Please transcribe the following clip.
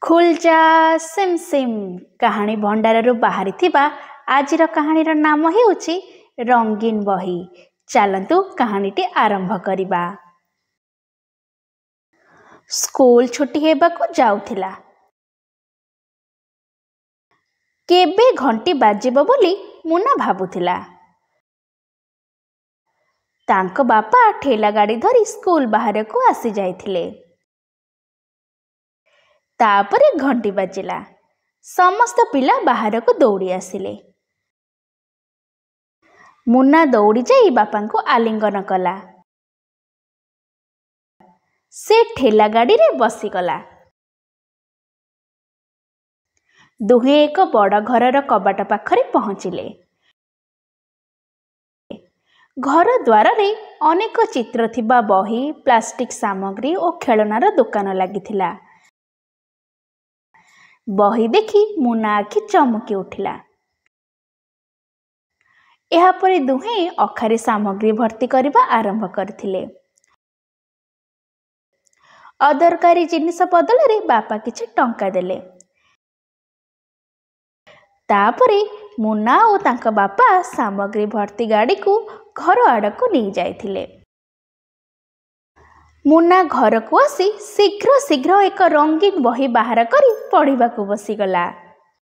खुलजा SIM SIM कहानी भंडार बाहरी आजिर कहानीर नाम हेउछि रंगीन बही। चलतु कहानीटी आरंभ करिबा। स्कूल छुट्टी हेबाकु जाउथिला। केबे घंटी बाजिबो बोली मुन्ना भाबुथिला। तांको बापा ठेला गाड़ी धरी स्कूल बाहर को आसी जाइथिले। तापरे घंटी बाजिला। समस्त पिला बाहर को दौड़ी आसिले। मुन्ना दौड़ी जाई बापा को आलिंगन कला। से ठेला गाड़ी रे बसीगला। दुहे एक बड़ घरर कबाट पाखरे पहुँचिले। घर द्वार रे अनेक चित्र थिबा बही, प्लास्टिक सामग्री और खेलनार दुकान लागिथिला। बही देखि मुन्ना आखि चमकी उठिला। एहापरे दुहे अखारे सामग्री भर्ती करबा आरंभ करथिले। अदरकारी जिनिस बदल रे बापा किछि टंका देले। तापरे मुन्ना और तांका बापा सामग्री भर्ती गाड़ी को घर आड़क नहीं जाइथिले। मुन्ना घर को आसी शीघ्र शीघ्र एक रंगीन बही बाहर करी पढ़िबा को बसीगला।